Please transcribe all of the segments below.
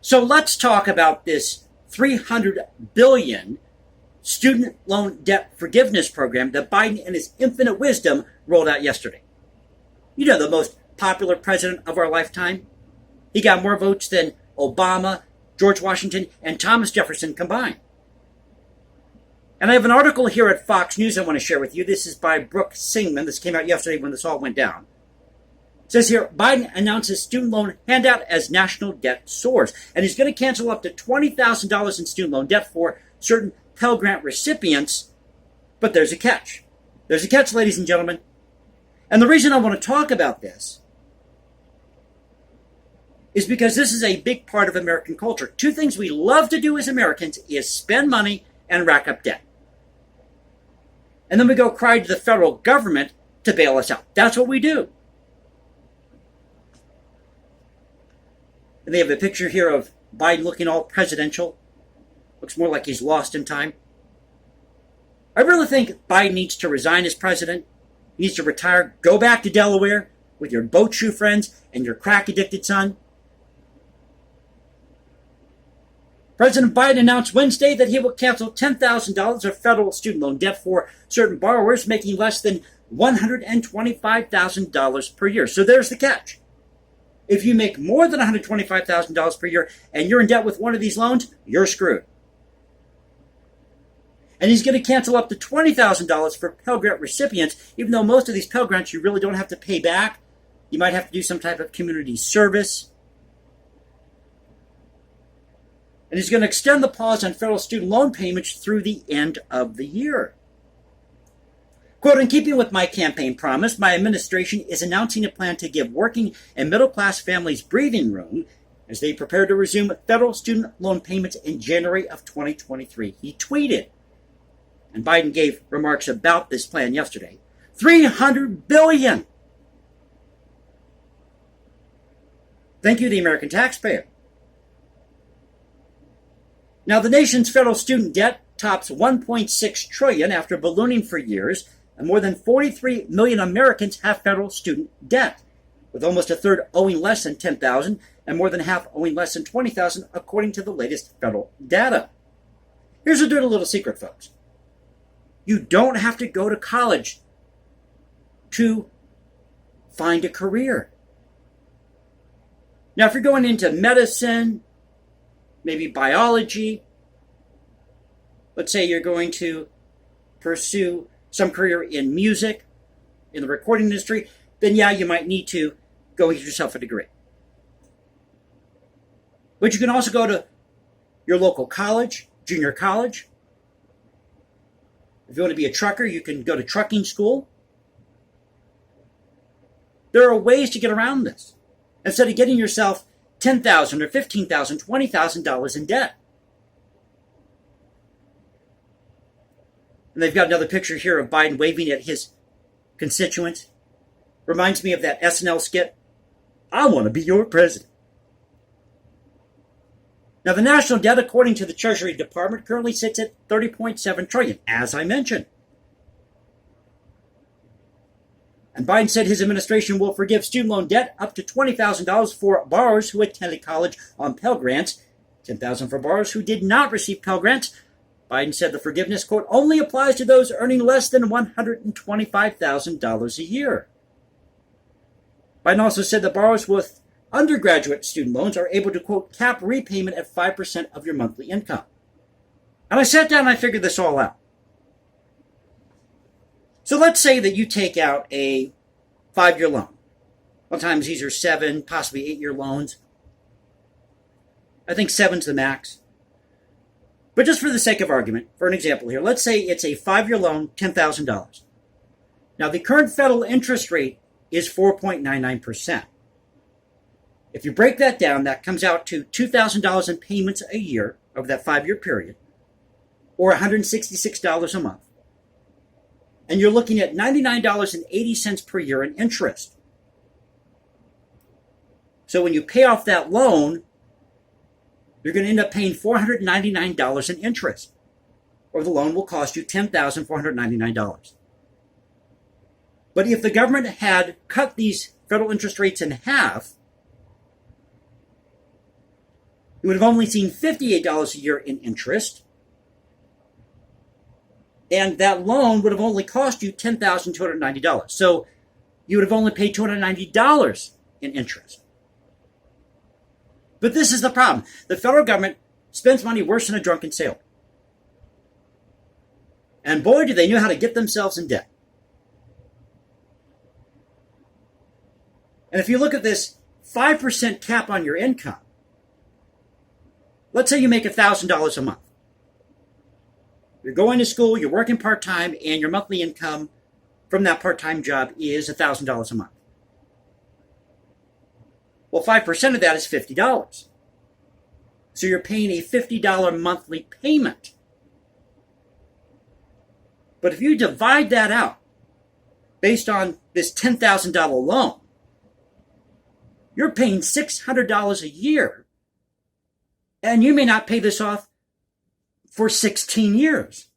So let's talk about this $300 billion student loan debt forgiveness program that Biden in his infinite wisdom rolled out yesterday. You know, the most popular president of our lifetime. He got more votes than Obama, George Washington, and Thomas Jefferson combined. And I have an article here at Fox News I want to share with you. This is by Brooke Singman. This came out yesterday when this all went down. It says here, Biden announces student loan handout as national debt soars. And he's going to cancel up to $20,000 in student loan debt for certain Pell Grant recipients. But there's a catch. There's a catch, ladies and gentlemen. And the reason I want to talk about this is because this is a big part of American culture. Two things we love to do as Americans is spend money and rack up debt. And then we go cry to the federal government to bail us out. That's what we do. And they have a picture here of Biden looking all presidential. Looks more like he's lost in time. I really think Biden needs to resign as president. He needs to retire, go back to Delaware with your boat shoe friends and your crack-addicted son. President Biden announced Wednesday that he will cancel $10,000 of federal student loan debt for certain borrowers making less than $125,000 per year. So there's the catch. If you make more than $125,000 per year and you're in debt with one of these loans, you're screwed. And he's going to cancel up to $20,000 for Pell Grant recipients, even though most of these Pell Grants you really don't have to pay back. You might have to do some type of community service. And he's going to extend the pause on federal student loan payments through the end of the year. Quote, in keeping with my campaign promise, my administration is announcing a plan to give working and middle-class families breathing room as they prepare to resume federal student loan payments in January of 2023. He tweeted. And Biden gave remarks about this plan yesterday. $300 billion. Thank you, the American taxpayer. Now, the nation's federal student debt tops $1.6 trillion after ballooning for years, and more than 43 million Americans have federal student debt, with almost a third owing less than $10,000 and more than half owing less than $20,000, according to the latest federal data. Here's a dirty little secret, folks. You don't have to go to college to find a career. Now, if you're going into medicine, maybe biology, let's say you're going to pursue some career in music, in the recording industry, then yeah, you might need to go and get yourself a degree. But you can also go to your local college, junior college. If you want to be a trucker, you can go to trucking school. There are ways to get around this instead of getting yourself $10,000 or $15,000, $20,000 in debt. And they've got another picture here of Biden waving at his constituents. Reminds me of that SNL skit, I want to be your president. Now, the national debt, according to the Treasury Department, currently sits at $30.7 trillion, as I mentioned. And Biden said his administration will forgive student loan debt up to $20,000 for borrowers who attended college on Pell Grants, $10,000 for borrowers who did not receive Pell Grants. Biden said the forgiveness, quote, only applies to those earning less than $125,000 a year. Biden also said that borrowers with undergraduate student loans are able to, quote, cap repayment at 5% of your monthly income. And I sat down and I figured this all out. So let's say that you take out a 5-year loan. Sometimes these are 7, possibly 8-year loans. I think 7's the max. But just for the sake of argument, for an example here, let's say it's a 5-year loan, $10,000. Now, the current federal interest rate is 4.99%. If you break that down, that comes out to $2,000 in payments a year over that 5-year period, or $166 a month. And you're looking at $99.80 per year in interest. So when you pay off that loan, you're going to end up paying $499 in interest, or the loan will cost you $10,499. But if the government had cut these federal interest rates in half, You would have only seen $58 a year in interest. And that loan would have only cost you $10,290. So you would have only paid $290 in interest. But this is the problem. The federal government spends money worse than a drunken sailor. And boy, do they know how to get themselves in debt. And if you look at this 5% cap on your income, let's say you make $1,000 a month. You're going to school, you're working part-time, and your monthly income from that part-time job is $1,000 a month. Well, 5% of that is $50. So you're paying a $50 monthly payment. But if you divide that out based on this $10,000 loan, you're paying $600 a year. And you may not pay this off for 16 years.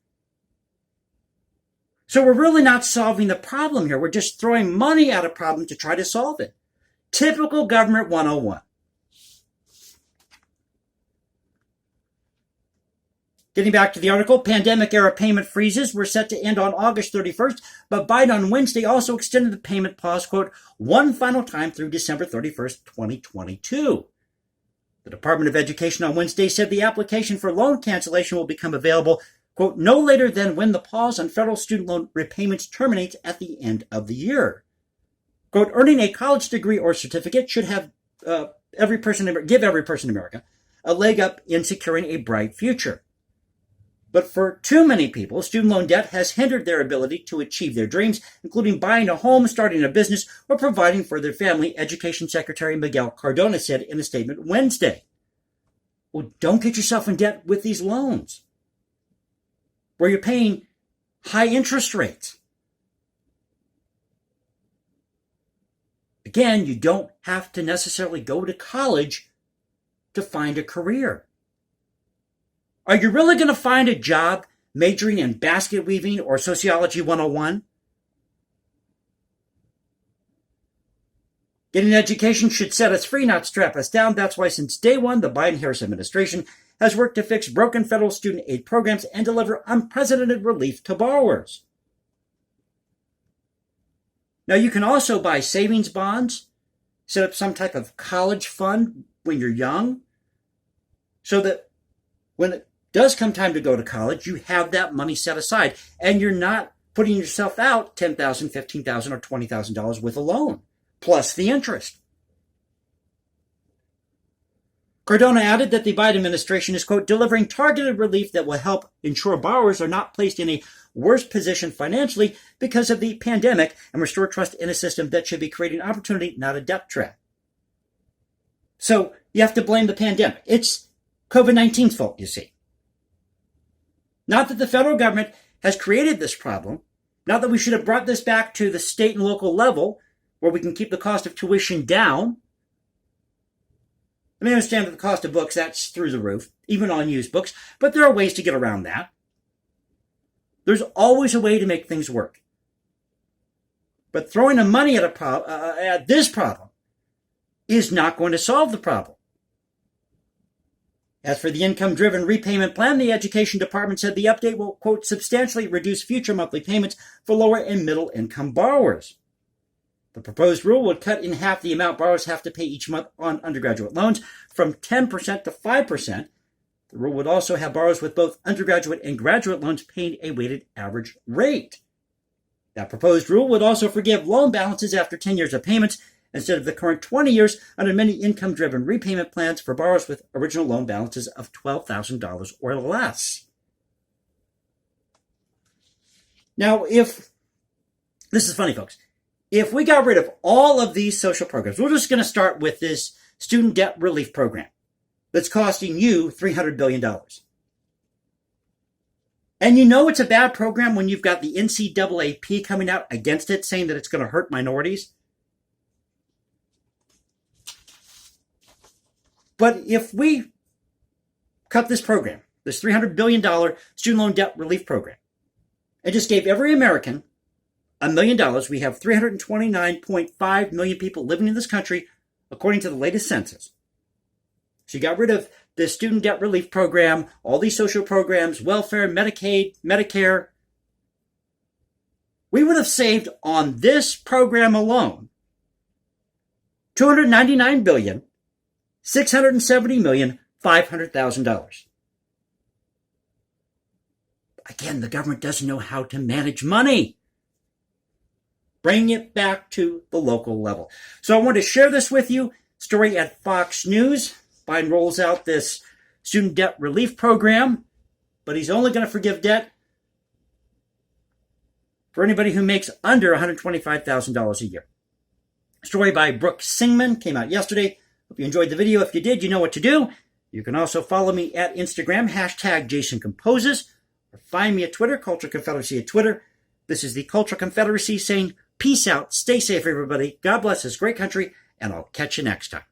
So we're really not solving the problem here. We're just throwing money at a problem to try to solve it. Typical government 101. Getting back to the article, pandemic-era payment freezes were set to end on August 31st, but Biden on Wednesday also extended the payment pause, quote, one final time through December 31st, 2022. The Department of Education on Wednesday said the application for loan cancellation will become available, quote, no later than when the pause on federal student loan repayments terminates at the end of the year. Quote, earning a college degree or certificate should have give every person in America a leg up in securing a bright future. But for too many people, student loan debt has hindered their ability to achieve their dreams, including buying a home, starting a business, or providing for their family, Education Secretary Miguel Cardona said in a statement Wednesday. Well, don't get yourself in debt with these loans, where you're paying high interest rates. Again, you don't have to necessarily go to college to find a career. Are you really going to find a job majoring in basket weaving or sociology 101? Getting an education should set us free, not strap us down. That's why since day one, the Biden-Harris administration has worked to fix broken federal student aid programs and deliver unprecedented relief to borrowers. Now, you can also buy savings bonds, set up some type of college fund when you're young, so that when it does come time to go to college, you have that money set aside, and you're not putting yourself out $10,000, $15,000, or $20,000 with a loan, plus the interest. Cardona added that the Biden administration is, quote, delivering targeted relief that will help ensure borrowers are not placed in a worse position financially because of the pandemic and restore trust in a system that should be creating opportunity, not a debt trap. So you have to blame the pandemic. It's COVID-19's fault, you see. Not that the federal government has created this problem, not that we should have brought this back to the state and local level where we can keep the cost of tuition down. I mean, I understand that the cost of books, that's through the roof, even on used books, but there are ways to get around that. There's always a way to make things work. But throwing the money at this problem is not going to solve the problem. As for the income-driven repayment plan, the Education Department said the update will, quote, substantially reduce future monthly payments for lower and middle-income borrowers. The proposed rule would cut in half the amount borrowers have to pay each month on undergraduate loans from 10% to 5%. The rule would also have borrowers with both undergraduate and graduate loans paying a weighted average rate. That proposed rule would also forgive loan balances after 10 years of payments instead of the current 20 years under many income-driven repayment plans for borrowers with original loan balances of $12,000 or less. Now, this is funny, folks. If we got rid of all of these social programs, we're just going to start with this student debt relief program that's costing you $300 billion. And you know it's a bad program when you've got the NCAAP coming out against it, saying that it's going to hurt minorities. But if we cut this program, this $300 billion student loan debt relief program, and just gave every American $1 million, we have 329.5 million people living in this country, according to the latest census. So you got rid of this student debt relief program, all these social programs, welfare, Medicaid, Medicare, we would have saved on this program alone $299,670,500,000. Again, the government doesn't know how to manage money. Bring it back to the local level. So I want to share this with you. Story at Fox News. Biden rolls out this student debt relief program, but he's only going to forgive debt for anybody who makes under $125,000 a year. Story by Brooke Singman came out yesterday. Hope you enjoyed the video. If you did, you know what to do. You can also follow me at Instagram, #JasonComposes, or find me at Twitter, Cultural Confederacy at Twitter. This is the Cultural Confederacy saying, peace out, stay safe, everybody. God bless this great country, and I'll catch you next time.